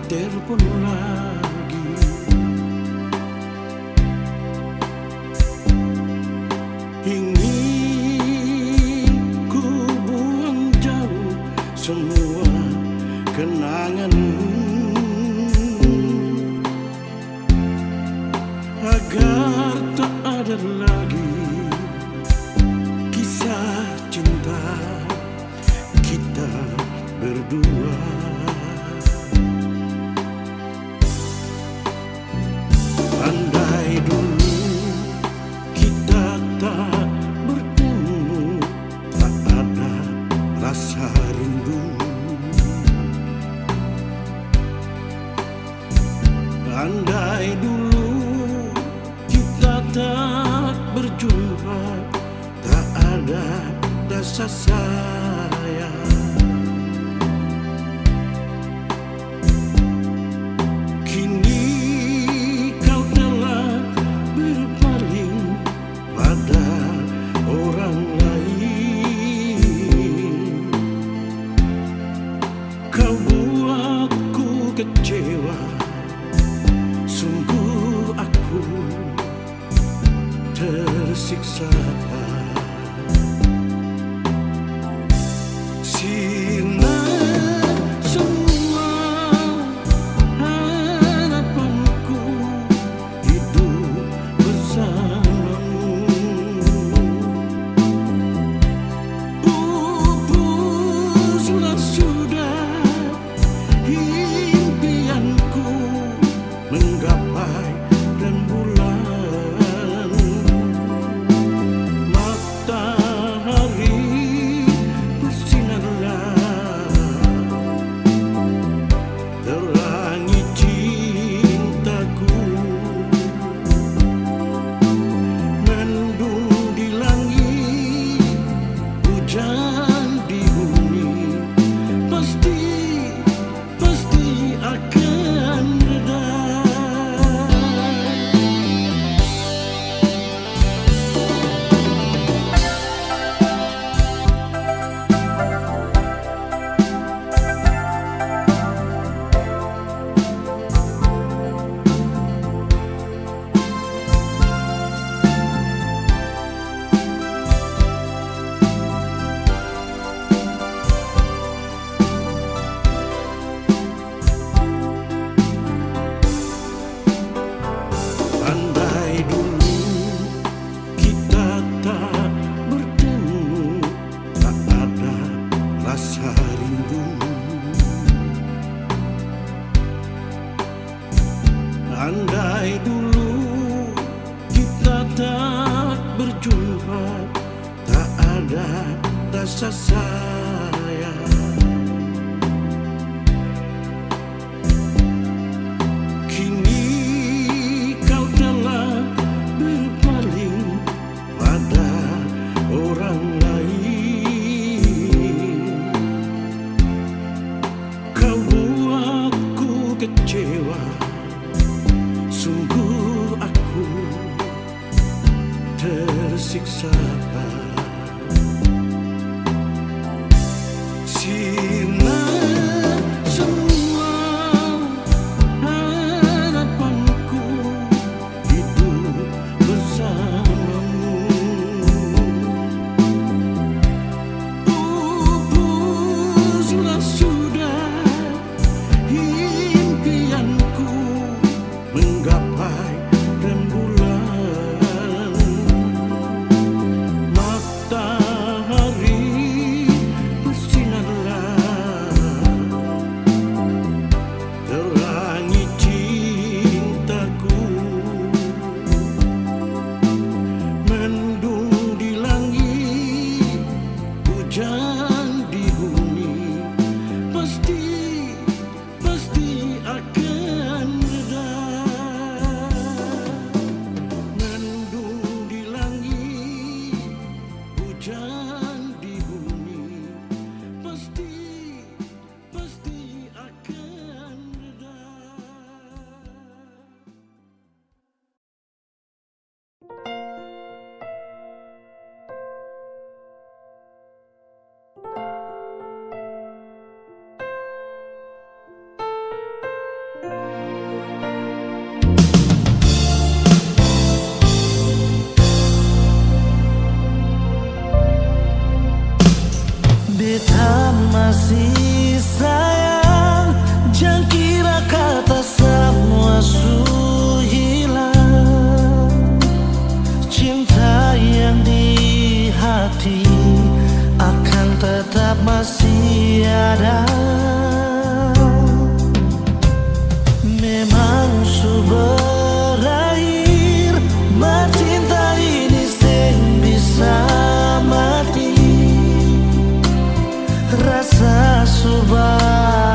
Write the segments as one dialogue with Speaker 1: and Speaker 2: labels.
Speaker 1: telepon lagi. Ingin ku buang jauh semua kenanganmu, agar tak ada lagi kisah cinta kita berdua. Andai dulu kita tak bertemu, tak ada rasa rindu. Andai dulu kita tak berjumpa, tak ada rasa sayang. Kini kau telah berpaling pada orang lain. Kau buatku kecewa, sungguh aku tersiksa. Sirna semua harapanku hidup bersamamu. Pupuslah sudah impianku menggapai rembulan. Matahari bersinarlah, terangi cintaku. Mendung di langit, hujan di bumi, pasti akan reda. Andai dulu kita tak bertemu, tak ada rasa rindu. Andai dulu kita tak berjumpa, tak ada rasa sayang. Kini kau telah berpaling pada orang lain. Kau buatku kecewa, sungguh aku tersiksa. Sirna semua harapanku hidup bersamamu. Pupuslah sudah impianku menggapai rembulan. Matahari bersinarlah, terangi cintaku. Mendung di langit, hujan di bumi, pasti akan reda. Mendung di langit, hujan di bumi, pasti akan reda. Beta masih sayang, jangan kira kata semua su hilang. Cinta yang di hati akan tetap masih ada. Memang su berakhir, cinta ini sing bisa mati. Rasa subah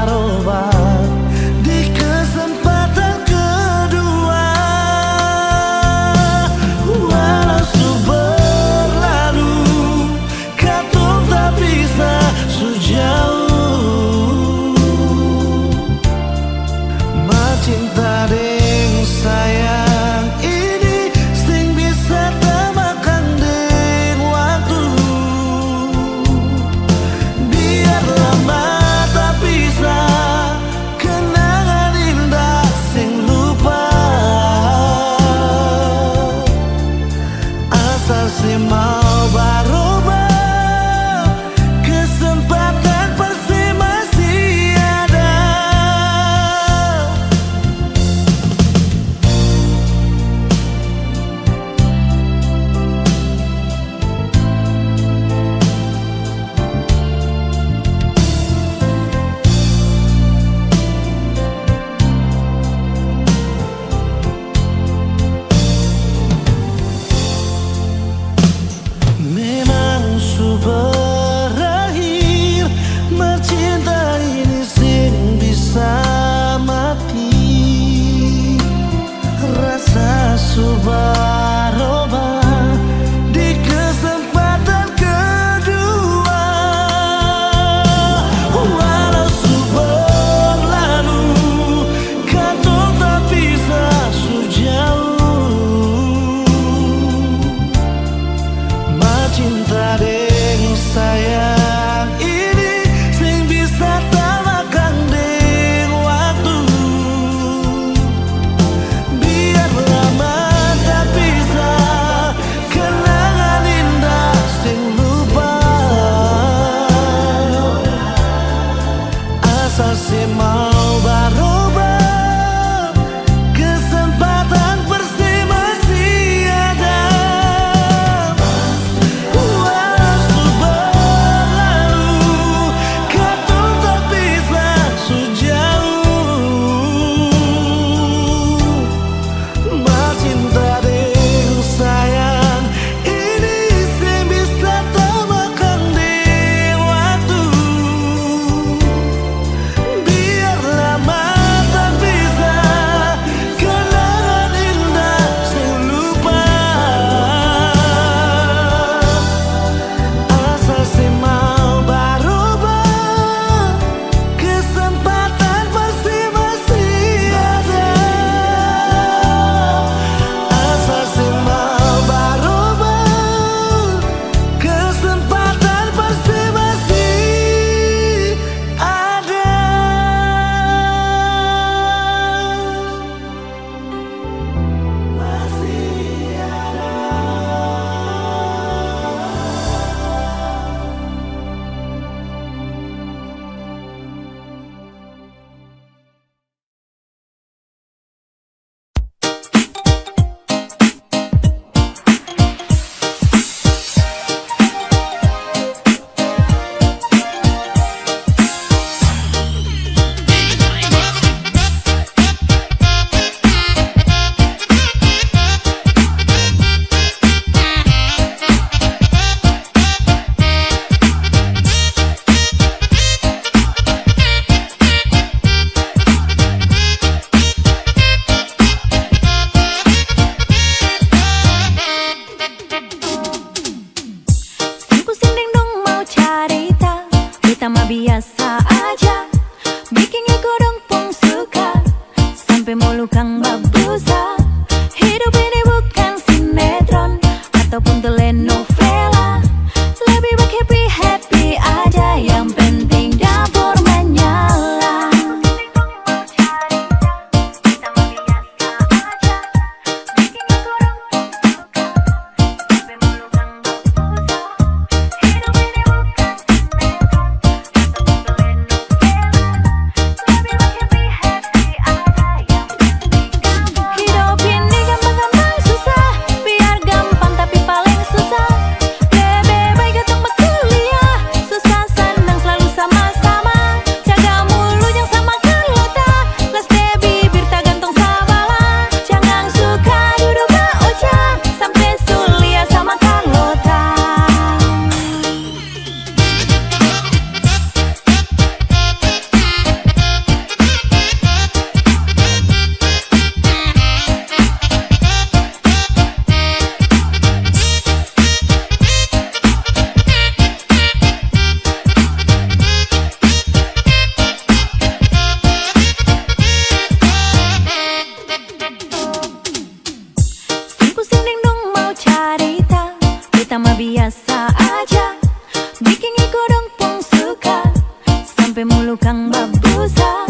Speaker 2: melu kang babusa.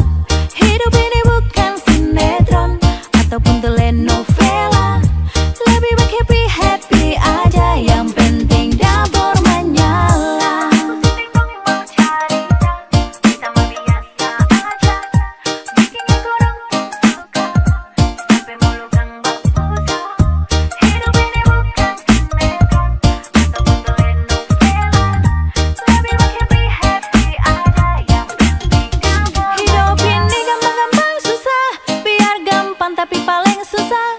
Speaker 2: Hidup ini bukan sinetron ataupun telenovela. Lebih baik happy-happy aja, yang penting dapur menyala. Tapi paling susah,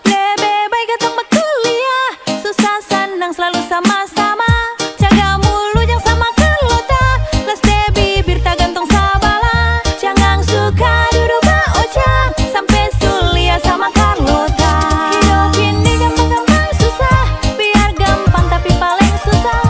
Speaker 2: lebih baik ketong berkuliah. Susah senang selalu sama-sama, jaga mulu yang sama kelota. Les de bibir tak gantung sabala, jangan suka duduk baocang sampai sulia sama Carlota. Hidup ini gampang-gampang susah, biar gampang tapi paling susah.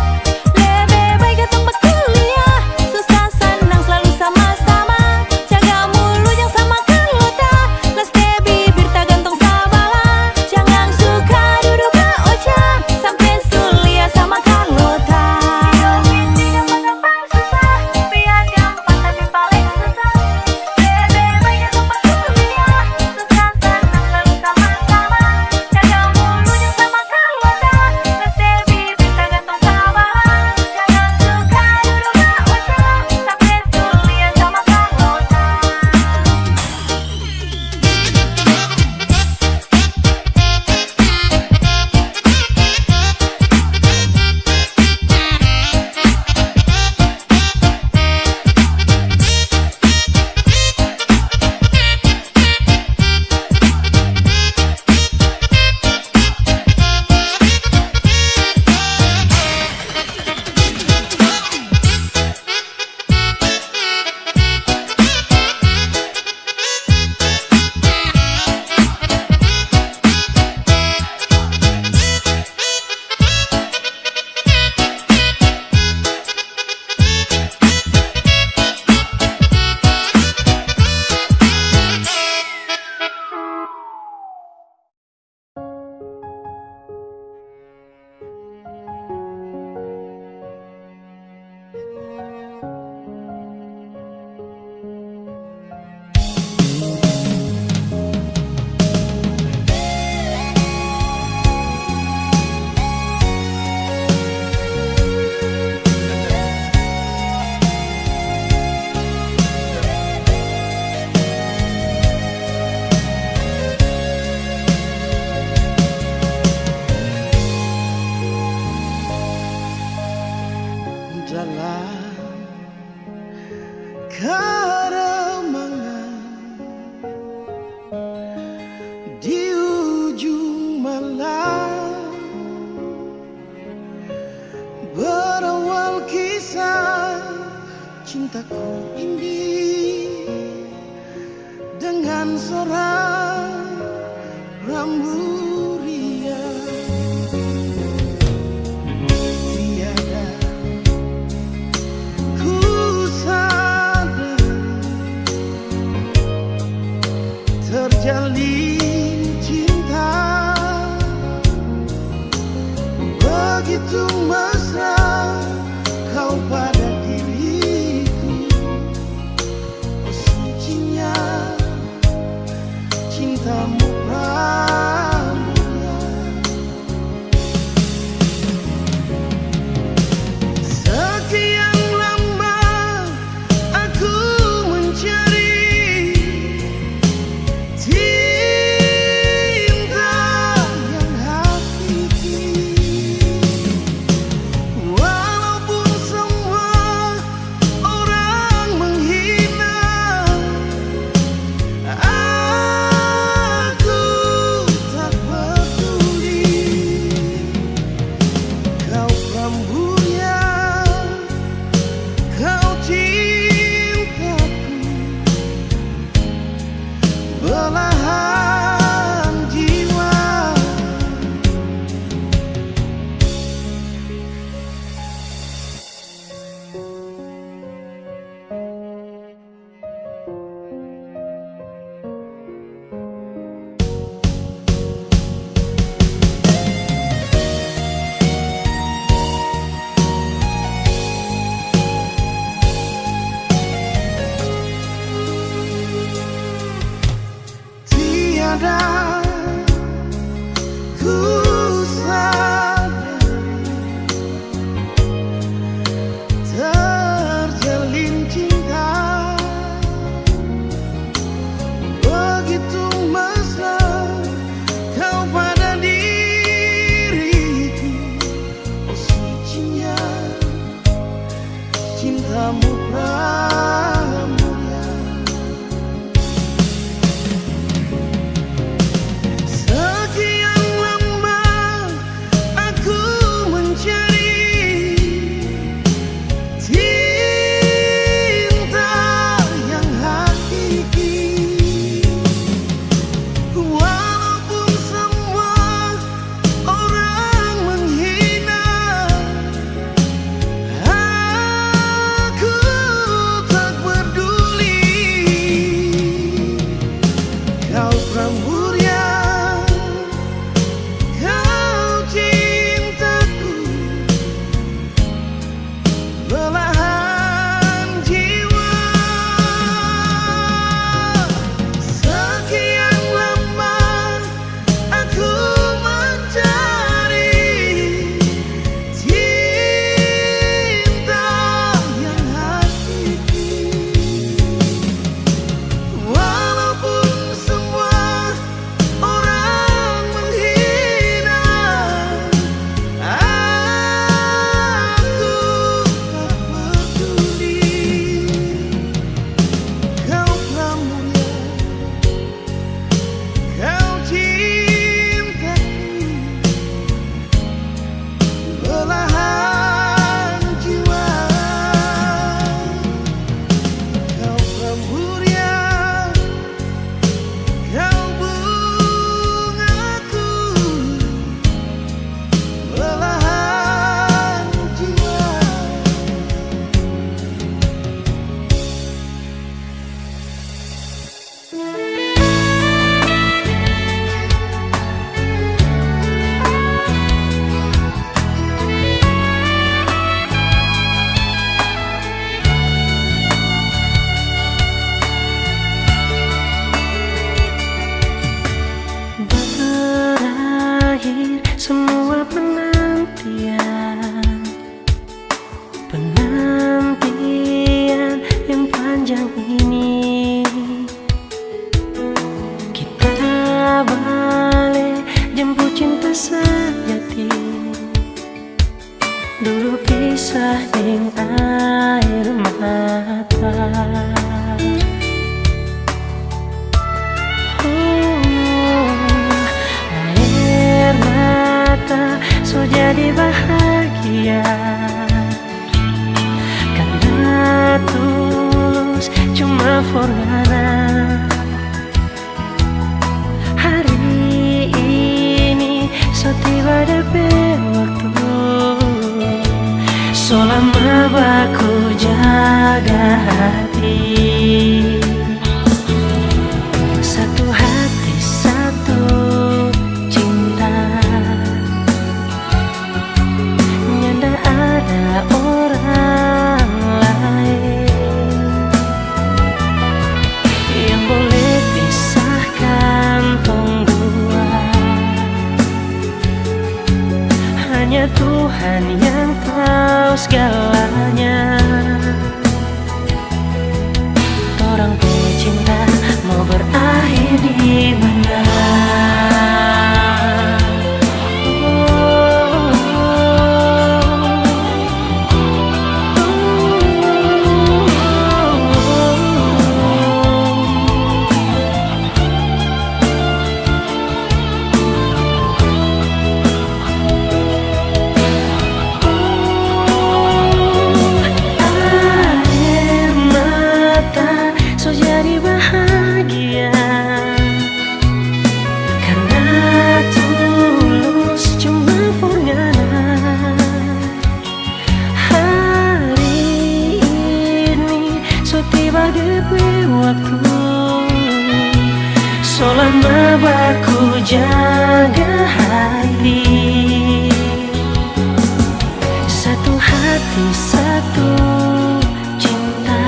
Speaker 2: Lebih baik ketong berkuliah. Susah senang selalu sama-sama, jaga mulu yang sama kelota. Les de bibir tak gantung sabala, jangan suka duduk baocang sampai sulia sama Carlota. Hidup ini gampang-gampang susah, biar gampang tapi paling susah. Lebih baik ketong berkuliah. Susah senang selalu sama-sama, jaga mulu yang sama Carlota. Les de bibir tak gantung sabala, jangan suka duduk baocang sampai sulia sama Carlota.
Speaker 1: Dalam keremangan di ujung malam, berawal kisah cintaku ini dengan seorang rambu riang. Tiada ku sadar terjalin cinta begitu mesra kau pada diriku. Oh sucinya cintamu padaku. sadar, ku sadar terjalin cinta begitu mesra kau pada diriku. Oh sucinya cintamu pramulia. Sekian lama aku mencari cinta yang hakiki, walaupun semua orang menghina, aku tak peduli. Kau pramuria, kau cintaku, belahan jiwa. Sekian lama aku mencari cinta yang hakiki, walaupun semua orang menghina, aku tak peduli. Kau pramulia, kau cintaku, belahan jiwa. Kau pramuria, kau bungaku, belahan jiwa.
Speaker 3: Berakhir semua penantian, penantian yang panjang ini. Kita balik jemput cinta sejati, dulu pisah dengan air mata. Air mata so jadi bahagia karena tulus cuma forgana. Hari ini so tiba DP waktu, so lama baku jaga hati. Satu hati satu cinta, nyanda ada orang lain yang boleh pisahkan tong dua. Hanya Tuhan yang tahu segalanya. Orang cinta mau berakhir di mana? Air mata so jadi bahagia karena tulus cuma forgana. Hari ini so tiba DP waktu, so lama baku jaga hati. Satu hati satu cinta,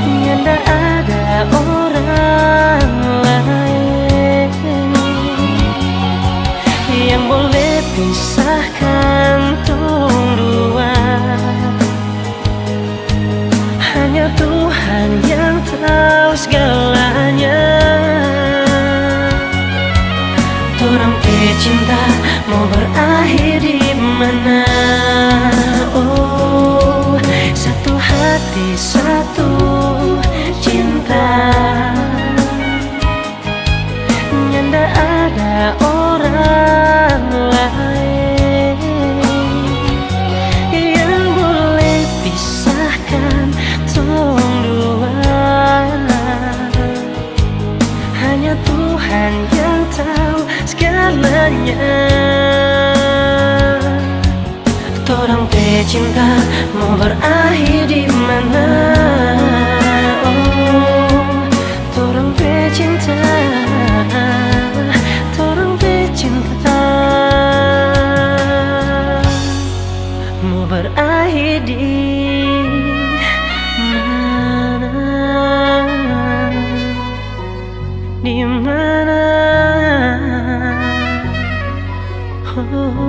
Speaker 3: nyanda ada orang tanya, torang pe cinta mau berakhir di mana? Oh, torang pe cinta, torang pe cinta mau berakhir di mana? Di mana? Oh.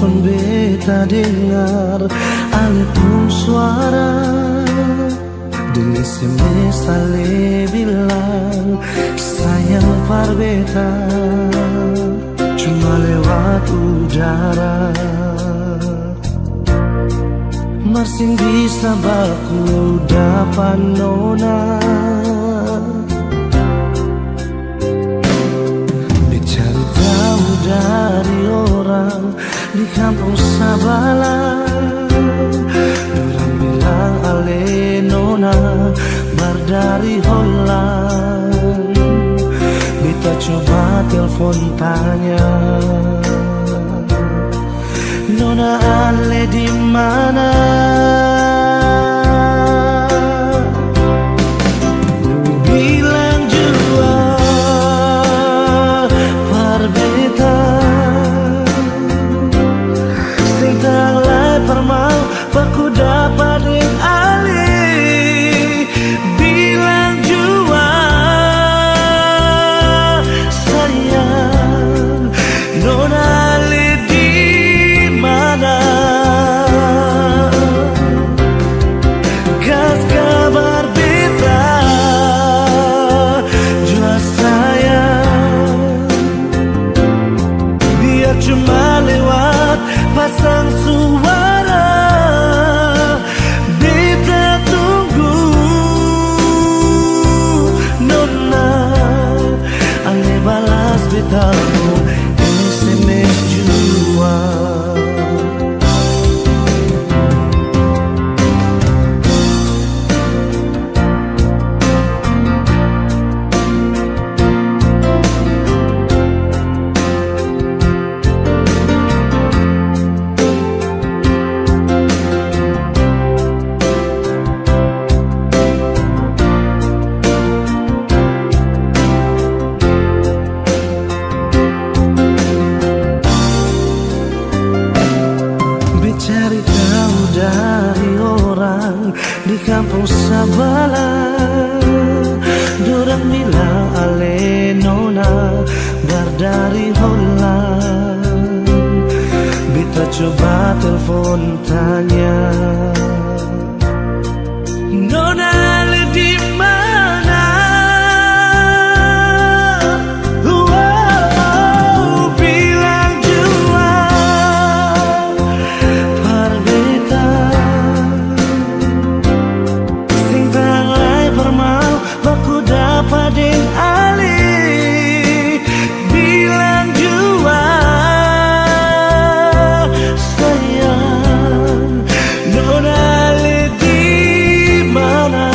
Speaker 1: telepon beta dengar alipun suara. Di SMS ale bilang sayang par beta cuma lewat udara. Masih bisa baku dapat nona. Dicari tahu dari orang di kampung Sabala. Orang bilang ale nona bar dari Holland. Beta coba telepon tanya, nona ale di mana? Bilang jua par beta sing tanglai permau baku dapat ding ali. Bilang jua sayang nona ale di mana? Kas kabar beta jua sayang, dia cuma lewat pasang suara. Beta tunggu nona ale balas betamu SMS jua. Cari tahu dari orang di kampung Sabala. Dorang bilang ale nona bar dari Holland. Beta coba telepon tanya, nona ale di mana? Bilang jua par beta sing tanglai permau baku dapat ding ali. Bilang jua sayang nona ale di mana?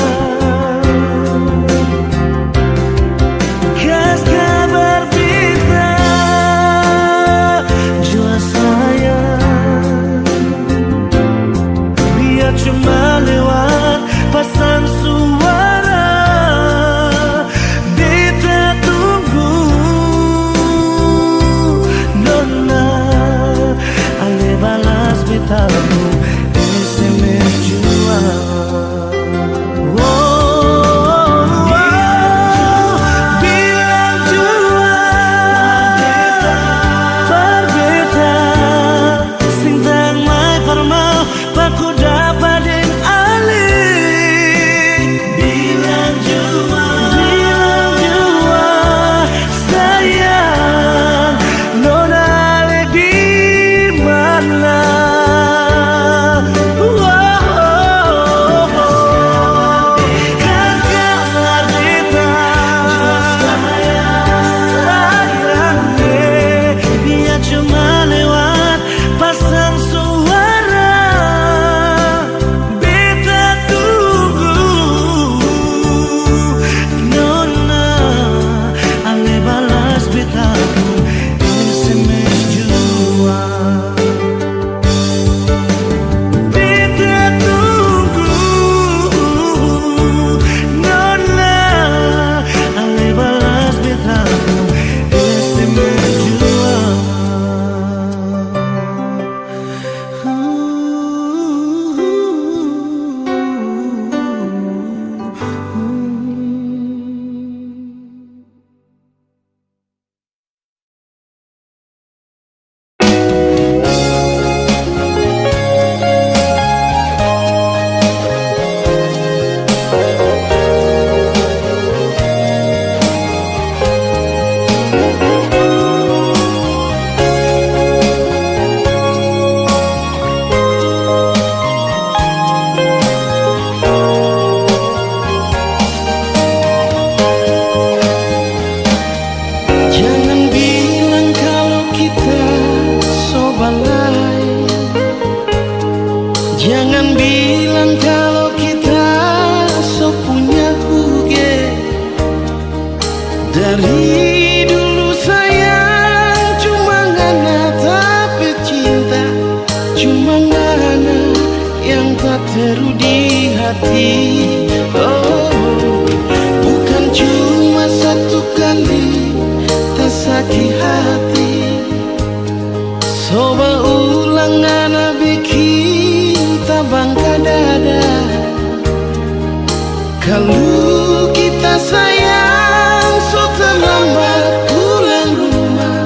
Speaker 1: Kas kabar beta jua sayang, dia cuma lewat pasang suara. Beta tunggu nona ale balas betamu SMS jua. Bilang jua par beta sing tanglai permau baku dapat ding Bukan bilang kalau kita so punya huge. Dari dulu sayang cuma ngana tapi cinta, cuma ngana yang tak teru di hati. Oh, bukan cuma satu kali tak sakit hati. Coba ulang ngana bikin bangka dada. Kalau kita sayang so terlambat pulang rumah,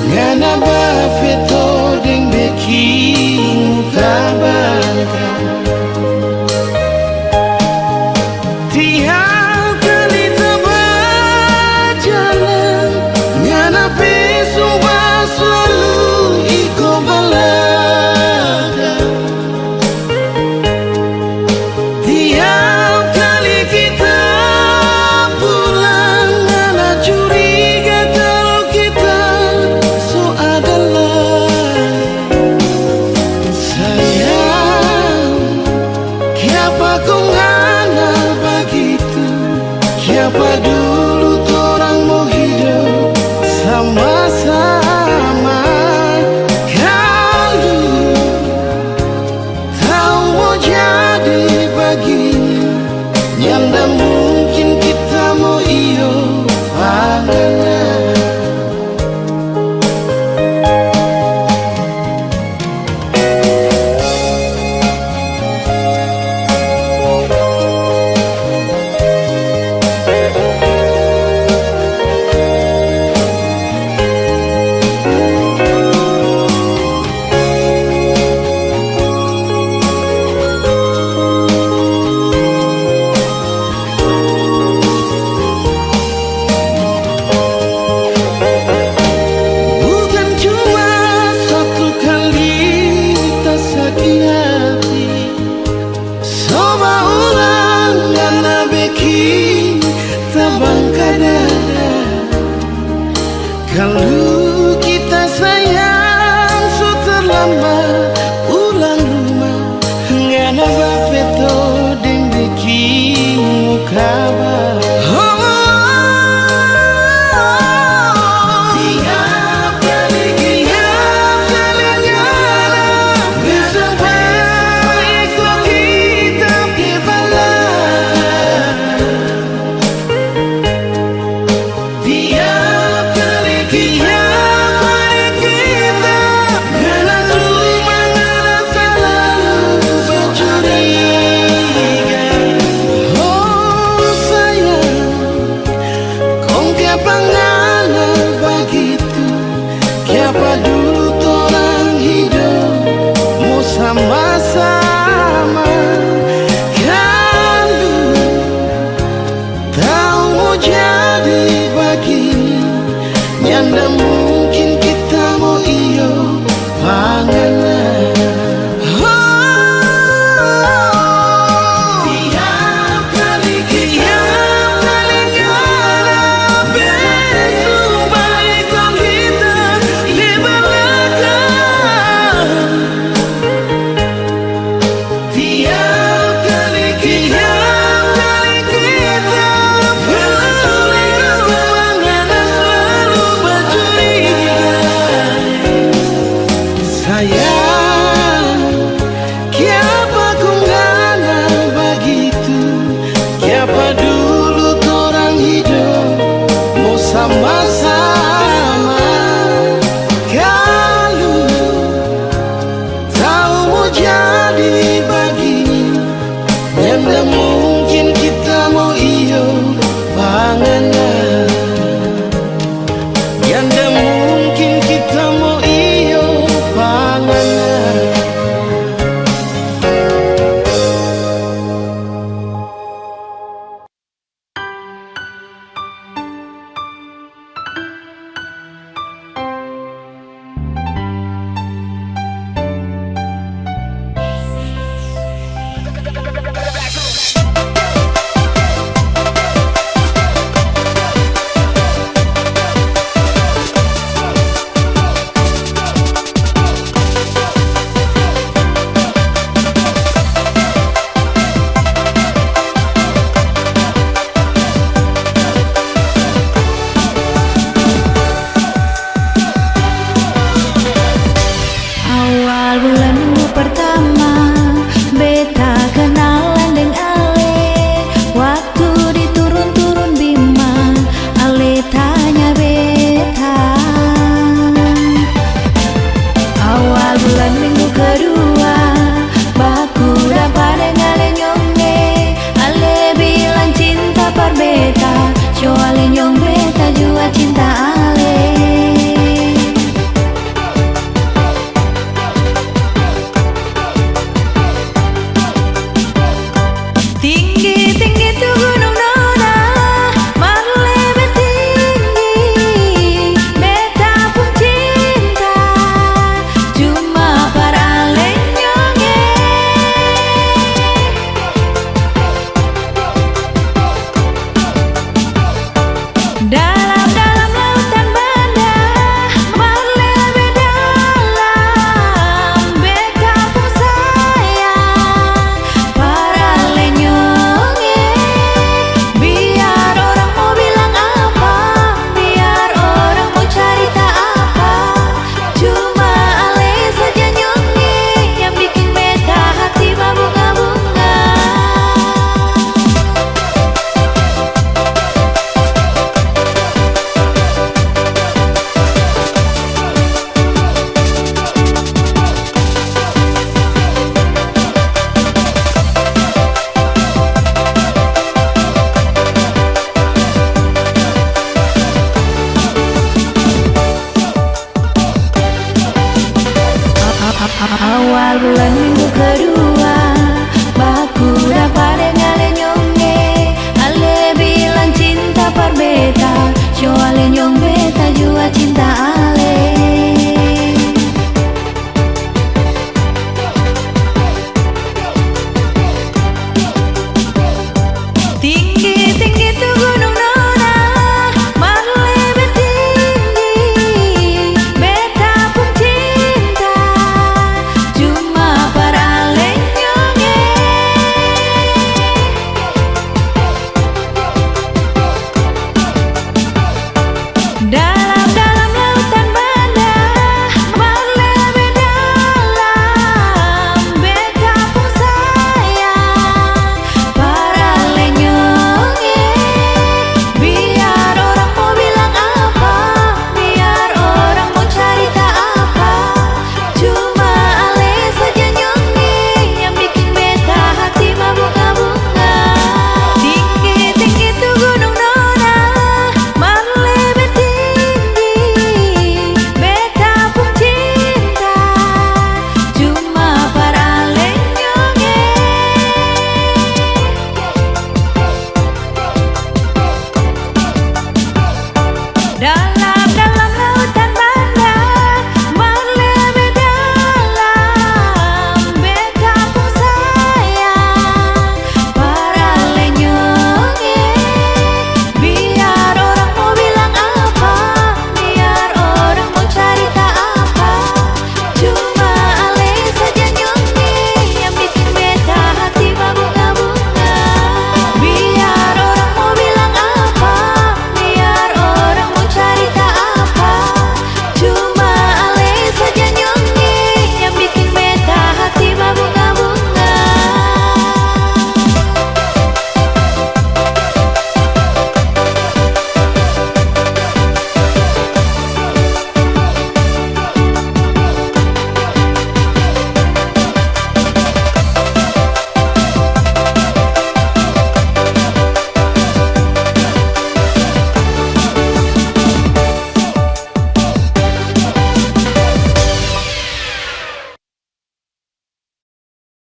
Speaker 1: ngana bafeto deng bikin muka bangka. Tiap kali tebak jalan, ngana pesumpah selalu iko balada. Tiap kali kita pulang, ngana curiga kalau kita so adalah. Sayang, kenapa kau ngana begitu? Kenapa dulu torang mau hidup sama-sama? Kalau tahu mau jadi begini, yang tak mungkin kita mau iyo pandangan. Bukan cuma satu kali tak sakit hati. Coba ulang ngana bikin bangka dada. Kalau kita sayang so terlambat pulang rumah, ngana bafeto deng bikin muka